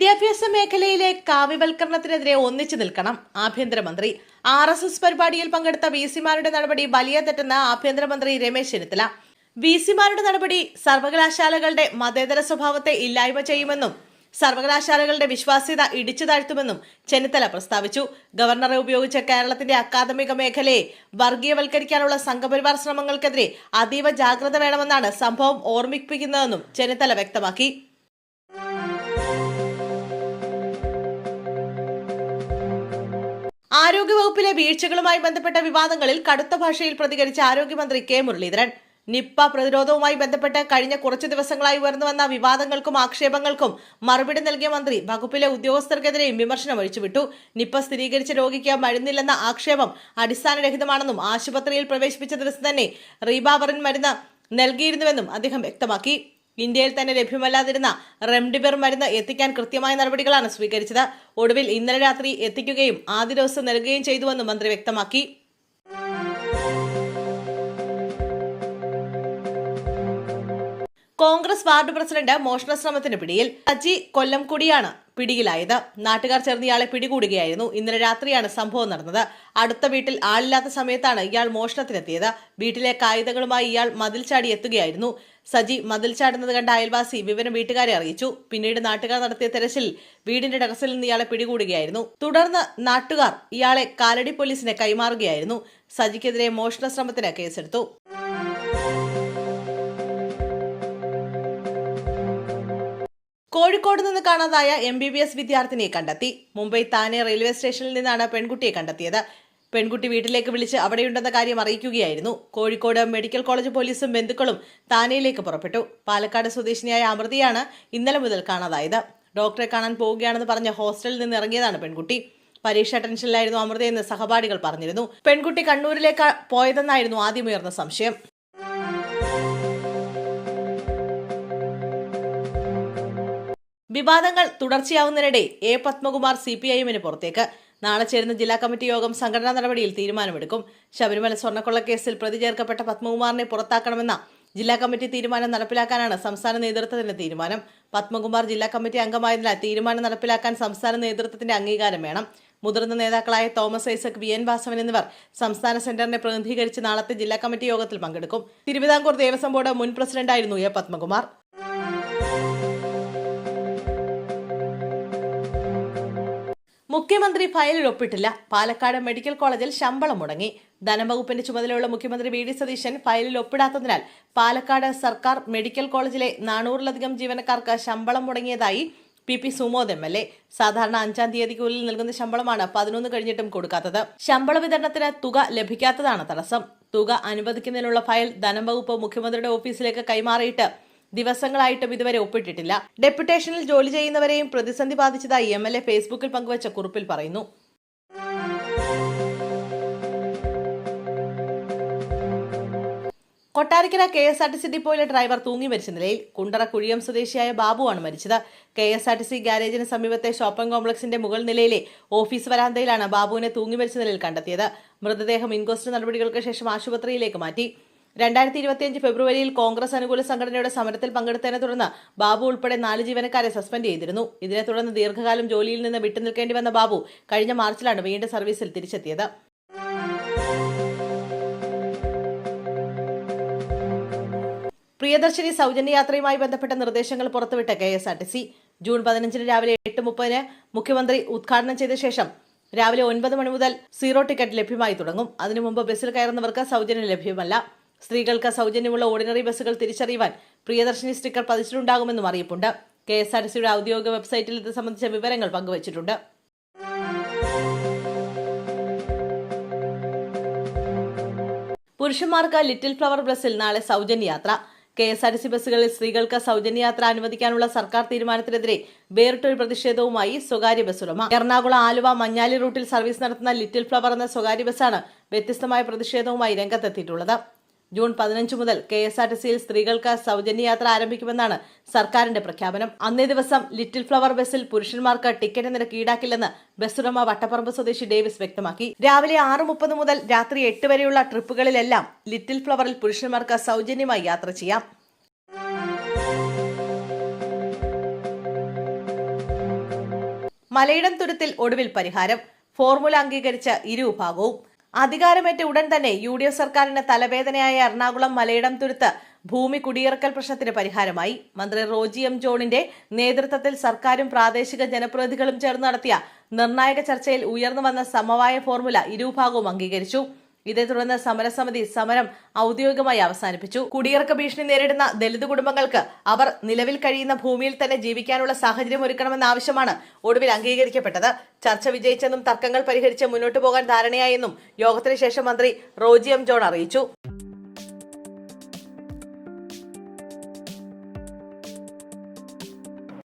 വിദ്യാഭ്യാസ മേഖലയിലെ കാവ്യവൽക്കരണത്തിനെതിരെ ഒന്നിച്ചു നിൽക്കണം ആഭ്യന്തരമന്ത്രി. RSS പരിപാടിയിൽ പങ്കെടുത്ത വിസിമാരുടെ നടപടി വലിയ തെറ്റെന്ന് ആഭ്യന്തരമന്ത്രി രമേശ് ചെന്നിത്തല. വിസിമാരുടെ നടപടി സർവകലാശാലകളുടെ മതേതര സ്വഭാവത്തെ ഇല്ലായ്മ ചെയ്യുമെന്നും സർവകലാശാലകളുടെ വിശ്വാസ്യത ഇടിച്ചു താഴ്ത്തുമെന്നും ചെന്നിത്തല പ്രസ്താവിച്ചു. ഗവർണറെ ഉപയോഗിച്ച് കേരളത്തിന്റെ അക്കാദമിക മേഖലയെ വർഗീയവൽക്കരിക്കാനുള്ള സംഘപരിവാർ ശ്രമങ്ങൾക്കെതിരെ അതീവ ജാഗ്രത വേണമെന്നാണ് സംഭവം ഓർമ്മിപ്പിക്കുന്നതെന്നും ചെന്നിത്തല വ്യക്തമാക്കി. ആരോഗ്യവകുപ്പിലെ വീഴ്ചകളുമായി ബന്ധപ്പെട്ട വിവാദങ്ങളിൽ കടുത്ത ഭാഷയിൽ പ്രതികരിച്ച ആരോഗ്യമന്ത്രി കെ മുരളീധരൻ. നിപ്പ പ്രതിരോധവുമായി ബന്ധപ്പെട്ട് കഴിഞ്ഞ കുറച്ചു ദിവസങ്ങളായി ഉയർന്നുവന്ന വിവാദങ്ങൾക്കും ആക്ഷേപങ്ങൾക്കും മറുപടി നൽകിയ മന്ത്രി വകുപ്പിലെ ഉദ്യോഗസ്ഥർക്കെതിരെയും വിമർശനം ഒഴിച്ചുവിട്ടു. നിപ്പ സ്ഥിരീകരിച്ച രോഗിക്ക് മരുന്നില്ലെന്ന ആക്ഷേപം അടിസ്ഥാനരഹിതമാണെന്നും ആശുപത്രിയിൽ പ്രവേശിപ്പിച്ച ദിവസം തന്നെ റീബാവറിൻ മരുന്ന് നൽകിയിരുന്നുവെന്നും അദ്ദേഹം വ്യക്തമാക്കി. ഇന്ത്യയിൽ തന്നെ ലഭ്യമല്ലാതിരുന്ന റെംഡിസിവിർ മരുന്ന് എത്തിക്കാൻ കൃത്യമായ നടപടികളാണ് സ്വീകരിച്ചത്. ഒടുവിൽ ഇന്നലെ രാത്രി എത്തിക്കുകയും ആദ്യ ഡോസ് നൽകുകയും ചെയ്തുവെന്നും മന്ത്രി വ്യക്തമാക്കി. കോൺഗ്രസ് വാർഡ് പ്രസിഡന്റ് മോഷണ ശ്രമത്തിന് പിടിയിൽ. സജി കൊല്ലംകുടിയാണ് പിടിയിലായത്. നാട്ടുകാർ ചേർന്ന് ഇയാളെ പിടികൂടുകയായിരുന്നു. ഇന്നലെ രാത്രിയാണ് സംഭവം നടന്നത്. അടുത്ത വീട്ടിൽ ആളില്ലാത്ത സമയത്താണ് ഇയാൾ മോഷണത്തിനെത്തിയത്. വീട്ടിലെ കായുധങ്ങളുമായി ഇയാൾ മതിൽ ചാടി എത്തുകയായിരുന്നു. സജി മതിൽ ചാടുന്നത് കണ്ട അയൽവാസി വിവരം വീട്ടുകാരെ അറിയിച്ചു. പിന്നീട് നാട്ടുകാർ നടത്തിയ തെരച്ചിൽ വീടിന്റെ ടെറസിൽ നിന്ന് ഇയാളെ പിടികൂടുകയായിരുന്നു. തുടർന്ന് നാട്ടുകാർ ഇയാളെ കാലടി പോലീസിനെ കൈമാറുകയായിരുന്നു. സജിക്കെതിരെ മോഷണ ശ്രമത്തിന് കേസെടുത്തു. കോഴിക്കോട് നിന്ന് കാണാതായ MBBS വിദ്യാർത്ഥിനിയെ കണ്ടെത്തി. മുംബൈ താനെ റെയിൽവേ സ്റ്റേഷനിൽ നിന്നാണ് പെൺകുട്ടിയെ കണ്ടെത്തിയത്. പെൺകുട്ടി വീട്ടിലേക്ക് വിളിച്ച് അവിടെയുണ്ടെന്ന കാര്യം അറിയിക്കുകയായിരുന്നു. കോഴിക്കോട് മെഡിക്കൽ കോളേജ് പോലീസും ബന്ധുക്കളും താനെയിലേക്ക് പുറപ്പെട്ടു. പാലക്കാട് സ്വദേശിനിയായ അമൃതയാണ് ഇന്നലെ മുതൽ കാണാതായത്. ഡോക്ടറെ കാണാൻ പോവുകയാണെന്ന് പറഞ്ഞ് ഹോസ്റ്റലിൽ നിന്ന് ഇറങ്ങിയതാണ് പെൺകുട്ടി. പരീക്ഷാ ടെൻഷനിലായിരുന്നു അമൃതയെന്ന് സഹപാഠികൾ പറഞ്ഞിരുന്നു. പെൺകുട്ടി കണ്ണൂരിലേക്ക് പോയതെന്നായിരുന്നു ആദ്യമുയർന്ന സംശയം. വിവാദങ്ങൾ തുടർച്ചയാവുന്നതിനിടെ പത്മകുമാർ CPIMന് പുറത്തേക്ക്. നാളെ ചേരുന്ന ജില്ലാ കമ്മിറ്റി യോഗം സംഘടനാ നടപടിയിൽ തീരുമാനമെടുക്കും. ശബരിമല സ്വർണ്ണക്കൊള്ളക്കേസിൽ പ്രതി ചേർക്കപ്പെട്ട പത്മകുമാറിനെ പുറത്താക്കണമെന്ന ജില്ലാ കമ്മിറ്റി തീരുമാനം നടപ്പിലാക്കാനാണ് സംസ്ഥാന നേതൃത്വത്തിന്റെ തീരുമാനം. പത്മകുമാർ ജില്ലാ കമ്മിറ്റി അംഗമായതിനാൽ തീരുമാനം നടപ്പിലാക്കാൻ സംസ്ഥാന നേതൃത്വത്തിന്റെ അംഗീകാരം വേണം. മുതിർന്ന നേതാക്കളായ തോമസ് ഐസക്, VN വാസവൻ എന്നിവർ സംസ്ഥാന സെന്ററിനെ പ്രതിനിധീകരിച്ച് നാളത്തെ ജില്ലാ കമ്മിറ്റി യോഗത്തിൽ പങ്കെടുക്കും. തിരുവിതാംകൂർ ദേവസ്വം ബോർഡ് മുൻ പ്രസിഡന്റായിരുന്നു പത്മകുമാർ. മുഖ്യമന്ത്രി ഫയലിൽ ഒപ്പിട്ടില്ല. പാലക്കാട് മെഡിക്കൽ കോളേജിൽ ശമ്പളം മുടങ്ങി. ധനവകുപ്പിന്റെ ചുമതലയുള്ള മുഖ്യമന്ത്രി VD സതീശൻ ഫയലിൽ ഒപ്പിടാത്തതിനാൽ പാലക്കാട് സർക്കാർ മെഡിക്കൽ കോളേജിലെ 400-ലധികം ജീവനക്കാർക്ക് ശമ്പളം മുടങ്ങിയതായി PP സുമോദ് MLA. സാധാരണ 5-ാം തീയതിക്കുള്ളിൽ നൽകുന്ന ശമ്പളമാണ് 11 കഴിഞ്ഞിട്ടും കൊടുക്കാത്തത്. ശമ്പള വിതരണത്തിന് തുക ലഭിക്കാത്തതാണ് തടസ്സം. തുക അനുവദിക്കുന്നതിനുള്ള ഫയൽ ധനവകുപ്പ് മുഖ്യമന്ത്രിയുടെ ഓഫീസിലേക്ക് കൈമാറിയിട്ട് ദിവസങ്ങളായിട്ടും ഇതുവരെ ഒപ്പിട്ടിട്ടില്ല. ഡെപ്യൂട്ടേഷനിൽ ജോലി ചെയ്യുന്നവരെയും പ്രതിസന്ധി ബാധിച്ചതായി MLA ഫേസ്ബുക്കിൽ പങ്കുവച്ച കുറിപ്പിൽ പറയുന്നു. കൊട്ടാരക്കര KSRTC ഡിപ്പോയിലെ ഡ്രൈവർ തൂങ്ങി മരിച്ച നിലയിൽ. കുണ്ടറ കുഴിയം സ്വദേശിയായ ബാബുവാണ് മരിച്ചത്. KSRTC ഗാരേജിന് സമീപത്തെ ഷോപ്പിംഗ് കോംപ്ലക്സിന്റെ മുകൾ നിലയിലെ ഓഫീസ് വരാന്തയിലാണ് ബാബുവിനെ തൂങ്ങി മരിച്ച നിലയിൽ കണ്ടെത്തിയത്. മൃതദേഹം ഇൻക്വസ്റ്റ് നടപടികൾക്ക് ശേഷം ആശുപത്രിയിലേക്ക് മാറ്റി. 2025 ഫെബ്രുവരിയിൽ കോൺഗ്രസ് അനുകൂല സംഘടനയുടെ സമരത്തിൽ പങ്കെടുത്തതിനെ തുടർന്ന് ബാബു ഉൾപ്പെടെ 4 ജീവനക്കാരെ സസ്പെൻഡ് ചെയ്തിരുന്നു. ഇതിനെ തുടർന്ന് ദീർഘകാലം ജോലിയിൽ നിന്ന് വിട്ടുനിൽക്കേണ്ടി വന്ന ബാബു കഴിഞ്ഞ മാർച്ചിലാണ് വീണ്ടും സർവീസിൽ തിരിച്ചെത്തിയത്. പ്രിയദർശിനി സൗജന്യ യാത്രയുമായി ബന്ധപ്പെട്ട നിർദ്ദേശങ്ങൾ പുറത്തുവിട്ട KSRTC ജൂൺ 15 രാവിലെ 8:30 മുഖ്യമന്ത്രി ഉദ്ഘാടനം ചെയ്ത ശേഷം രാവിലെ 9 മണി മുതൽ 0 ടിക്കറ്റ് ലഭ്യമായി തുടങ്ങും. അതിനു മുമ്പ് ബസ്സിൽ കയറുന്നവർക്ക് സൗജന്യം ലഭ്യമല്ല. സ്ത്രീകൾക്ക് സൗജന്യമുള്ള ഓർഡിനറി ബസ്സുകൾ തിരിച്ചറിയുവാൻ പ്രിയദർശിനി സ്റ്റിക്കർ പതിച്ചിട്ടുണ്ടാകുമെന്നും അറിയിപ്പുണ്ട്. KSRTCയുടെ ഔദ്യോഗിക വെബ്സൈറ്റിൽ ഇത് സംബന്ധിച്ച വിവരങ്ങൾ പങ്കുവച്ചിട്ടുണ്ട്. പുരുഷന്മാർക്ക് ലിറ്റിൽ ഫ്ലവർ ബസ്സിൽ നാളെ സൗജന്യ യാത്ര. KSRTC ബസ്സുകളിൽ സ്ത്രീകൾക്ക് സൗജന്യ യാത്ര അനുവദിക്കാനുള്ള സർക്കാർ തീരുമാനത്തിനെതിരെ വേറിട്ടൊരു പ്രതിഷേധവുമായി സ്വകാര്യ ബസ് ഉടമ. എറണാകുളം, ആലുവ, മഞ്ഞാലി റൂട്ടിൽ സർവീസ് നടത്തുന്ന ലിറ്റിൽ ഫ്ലവർ എന്ന സ്വകാര്യ ബസ്സാണ് വ്യത്യസ്തമായ പ്രതിഷേധവുമായി രംഗത്തെത്തിയിട്ടുള്ളത്. ജൂൺ 15 മുതൽ KSRTCയിൽ സ്ത്രീകൾക്ക് സൗജന്യ യാത്ര ആരംഭിക്കുമെന്നാണ് സർക്കാരിന്റെ പ്രഖ്യാപനം. അന്നേ ദിവസം ലിറ്റിൽ ഫ്ലവർ ബസ്സിൽ പുരുഷന്മാർക്ക് ടിക്കറ്റ് നിരക്ക് ഈടാക്കില്ലെന്ന് ബസ് ഉടമ വട്ടപ്പറമ്പ് സ്വദേശി ഡേവിസ് വ്യക്തമാക്കി. രാവിലെ 6:30 മുതൽ രാത്രി 8 വരെയുള്ള ട്രിപ്പുകളിലെല്ലാം ലിറ്റിൽ ഫ്ലവറിൽ പുരുഷന്മാർക്ക് സൗജന്യമായി യാത്ര ചെയ്യാം. മലയിടം തുരുത്തിൽ ഒടുവിൽ പരിഹാരം. ഫോർമുല അംഗീകരിച്ച ഇരുവിഭാഗവും. അധികാരമേറ്റ ഉടൻ തന്നെ UDF സർക്കാരിന് തലവേദനയായ എറണാകുളം മലയിടം തുരുത്ത് ഭൂമി കുടിയിറക്കൽ പ്രശ്നത്തിന് പരിഹാരമായി. മന്ത്രി റോജി എം ജോണിന്റെ നേതൃത്വത്തിൽ സർക്കാരും പ്രാദേശിക ജനപ്രതിനിധികളും ചേർന്ന് നടത്തിയ നിർണായക ചർച്ചയിൽ ഉയർന്നു വന്ന സമവായ ഫോർമുല ഇരുവിഭാഗവും അംഗീകരിച്ചു. ഇതേ തുടർന്ന് സമരസമിതി സമരം ഔദ്യോഗികമായി അവസാനിപ്പിച്ചു. കുടിയിറക്ക ഭീഷണി നേരിടുന്ന ദലിത് കുടുംബങ്ങൾക്ക് അവർ നിലവിൽ കഴിയുന്ന ഭൂമിയിൽ തന്നെ ജീവിക്കാനുള്ള സാഹചര്യം ഒരുക്കണമെന്ന ആവശ്യമാണ് ഒടുവിൽ അംഗീകരിക്കപ്പെട്ടത്. ചർച്ച വിജയിച്ചെന്നും തർക്കങ്ങൾ പരിഹരിച്ച് മുന്നോട്ടു പോകാൻ ധാരണയായെന്നും യോഗത്തിന് ശേഷം മന്ത്രി റോജി എം ജോൺ അറിയിച്ചു.